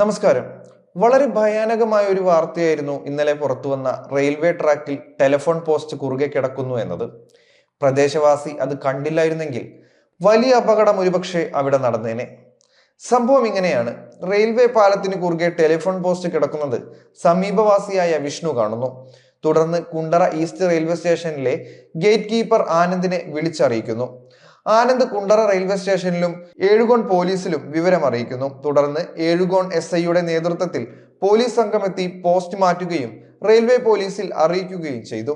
നമസ്കാരം. വളരെ ഭയാനകമായ ഒരു വാർത്തയായിരുന്നു ഇന്നലെ പുറത്തുവന്ന റെയിൽവേ ട്രാക്കിൽ ടെലിഫോൺ പോസ്റ്റ് കുറുകെ കിടക്കുന്നു എന്നത്. പ്രദേശവാസി അത് കണ്ടില്ലായിരുന്നെങ്കിൽ വലിയ അപകടം ഒരുപക്ഷെ അവിടെ നടന്നേനെ. സംഭവം ഇങ്ങനെയാണ്. റെയിൽവേ പാലത്തിന് കുറുകെ ടെലിഫോൺ പോസ്റ്റ് കിടക്കുന്നത് സമീപവാസിയായ വിഷ്ണു കാണുന്നു. തുടർന്ന് കുണ്ടറ ഈസ്റ്റ് റെയിൽവേ സ്റ്റേഷനിലെ ഗേറ്റ് കീപ്പർ ആനന്ദിനെ വിളിച്ചറിയിക്കുന്നു. ആനന്ദ് കുണ്ടറ റെയിൽവേ സ്റ്റേഷനിലും ഏഴുകോൺ പോലീസിലും വിവരം അറിയിക്കുന്നു. തുടർന്ന് ഏഴുകോൺ SIയുടെ നേതൃത്വത്തിൽ പോലീസ് സംഘം എത്തി പോസ്റ്റ് മാറ്റുകയും റെയിൽവേ പോലീസിൽ അറിയിക്കുകയും ചെയ്തു.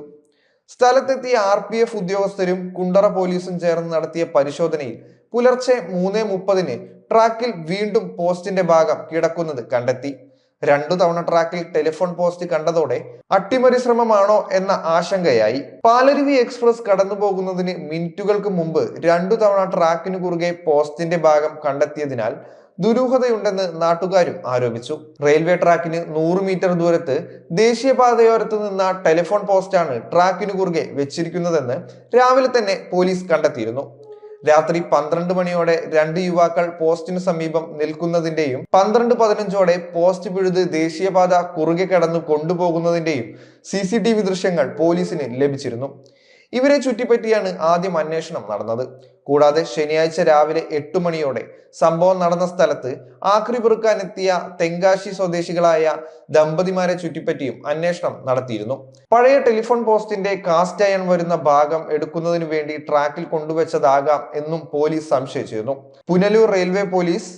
സ്ഥലത്തെത്തിയ RPF ഉദ്യോഗസ്ഥരും കുണ്ടറ പോലീസും ചേർന്ന് നടത്തിയ പരിശോധനയിൽ പുലർച്ചെ 3:30 ട്രാക്കിൽ വീണ്ടും പോസ്റ്റിന്റെ ഭാഗം കിടക്കുന്നത് കണ്ടെത്തി. 2 തവണ ട്രാക്കിൽ ടെലിഫോൺ പോസ്റ്റ് കണ്ടതോടെ അട്ടിമറി ശ്രമമാണോ എന്ന ആശങ്കയായി. പാലരുവി എക്സ്പ്രസ് കടന്നു പോകുന്നതിന് മിനിറ്റുകൾക്ക് മുമ്പ് 2 തവണ ട്രാക്കിന് കുറുകെ പോസ്റ്റിന്റെ ഭാഗം കണ്ടെത്തിയതിനാൽ ദുരൂഹതയുണ്ടെന്ന് നാട്ടുകാരും ആരോപിച്ചു. റെയിൽവേ ട്രാക്കിന് 100 മീറ്റർ ദൂരത്ത് ദേശീയപാതയോരത്ത് നിന്ന ടെലിഫോൺ പോസ്റ്റാണ് ട്രാക്കിന് കുറുകെ വെച്ചിരിക്കുന്നതെന്ന് രാവിലെ തന്നെ പോലീസ് കണ്ടെത്തിയിരുന്നു. രാത്രി 12 മണിയോടെ 2 യുവാക്കൾ പോസ്റ്റിനു സമീപം നിൽക്കുന്നതിന്റെയും 12:15 പോസ്റ്റ് പിഴുത് ദേശീയപാത കുറുകെ കടന്നു കൊണ്ടുപോകുന്നതിന്റെയും CCTV ദൃശ്യങ്ങൾ പോലീസിന് ലഭിച്ചിരുന്നു. ഇവരെ ചുറ്റിപ്പറ്റിയാണ് ആദ്യം അന്വേഷണം നടന്നത്. കൂടാതെ ശനിയാഴ്ച രാവിലെ 8 മണിയോടെ സംഭവം നടന്ന സ്ഥലത്ത് ആക്രി പെറുക്കാനെത്തിയ തെങ്കാശി സ്വദേശികളായ ദമ്പതിമാരെ ചുറ്റിപ്പറ്റിയും അന്വേഷണം നടത്തിയിരുന്നു. പഴയ ടെലിഫോൺ പോസ്റ്റിന്റെ കാസ്റ്റ് അയൺ വരുന്ന ഭാഗം എടുക്കുന്നതിന് വേണ്ടി ട്രാക്കിൽ കൊണ്ടുവച്ചതാകാം എന്നും പോലീസ് സംശയിച്ചിരുന്നു. Punalur railway police,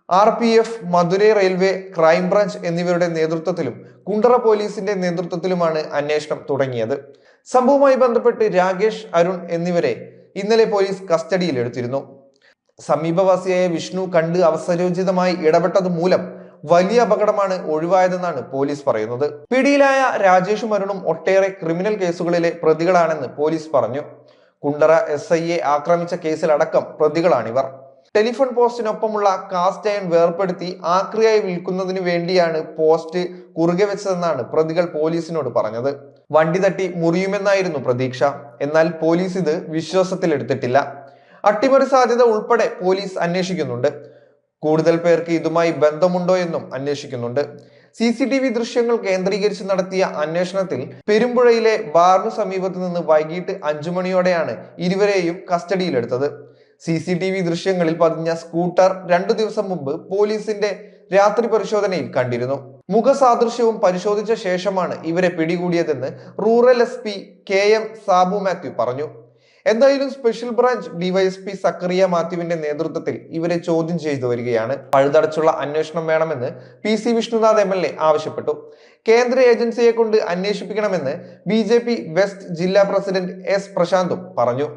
RPF, Madurai railway crime branch എന്നിവരുടെ നേതൃത്വത്തിലും കുണ്ടറ പോലീസിന്റെ നേതൃത്വത്തിലുമാണ് അന്വേഷണം തുടങ്ങിയത്. സംഭവവുമായി ബന്ധപ്പെട്ട് രാകേഷ്, അരുൺ എന്നിവരെ ഇന്നലെ പോലീസ് കസ്റ്റഡിയിൽ എടുത്തിരുന്നു. സമീപവാസിയായ വിഷ്ണു കണ്ട് അവസരോചിതമായി ഇടപെട്ടത് മൂലം വലിയ അപകടമാണ് ഒഴിവായതെന്നാണ് പോലീസ് പറയുന്നത്. പിടിയിലായ രാജേഷും അരുണും ഒട്ടേറെ ക്രിമിനൽ കേസുകളിലെ പ്രതികളാണെന്ന് പോലീസ് പറഞ്ഞു. കുണ്ടറ SIയെ ആക്രമിച്ച കേസിലടക്കം പ്രതികളാണിവർ. ടെലിഫോൺ പോസ്റ്റിനൊപ്പമുള്ള കാസ്റ്റ് അയൺ വേർപ്പെടുത്തി ആക്രിയായി വിൽക്കുന്നതിന് വേണ്ടിയാണ് പോസ്റ്റ് കുറുകെ വെച്ചതെന്നാണ് പ്രതികൾ പോലീസിനോട് പറഞ്ഞത്. വണ്ടി തട്ടി മുറിയുമെന്നായിരുന്നു പ്രതീക്ഷ. എന്നാൽ പോലീസ് ഇത് വിശ്വാസത്തിലെടുത്തിട്ടില്ല. അട്ടിമറി സാധ്യത ഉൾപ്പെടെ പോലീസ് അന്വേഷിക്കുന്നുണ്ട്. കൂടുതൽ പേർക്ക് ഇതുമായി ബന്ധമുണ്ടോ എന്നും അന്വേഷിക്കുന്നുണ്ട്. CCTV ദൃശ്യങ്ങൾ കേന്ദ്രീകരിച്ച് നടത്തിയ അന്വേഷണത്തിൽ പെരുമ്പുഴയിലെ ബാറിനു സമീപത്ത് നിന്ന് വൈകിട്ട് 5 മണിയോടെയാണ് ഇരുവരെയും കസ്റ്റഡിയിലെടുത്തത്. CCTV ദൃശ്യങ്ങളിൽ പതിഞ്ഞ സ്കൂട്ടർ 2 ദിവസം മുമ്പ് പോലീസിന്റെ രാത്രി പരിശോധനയിൽ കണ്ടിരുന്നു. മുഖസാദൃശ്യവും പരിശോധിച്ച ശേഷമാണ് ഇവരെ പിടികൂടിയതെന്ന് rural SP KM Sabu Mathew പറഞ്ഞു. എന്തായാലും സ്പെഷ്യൽ ബ്രാഞ്ച് DYSP സക്കറിയ മാത്യുവിന്റെ നേതൃത്വത്തിൽ ഇവരെ ചോദ്യം ചെയ്തു വരികയാണ്. പഴുതടച്ചുള്ള അന്വേഷണം വേണമെന്ന് PC വിഷ്ണുനാഥ് MLA ആവശ്യപ്പെട്ടു. കേന്ദ്ര ഏജൻസിയെ കൊണ്ട് അന്വേഷിപ്പിക്കണമെന്ന് BJP വെസ്റ്റ് ജില്ലാ പ്രസിഡന്റ് S പ്രശാന്തും പറഞ്ഞു.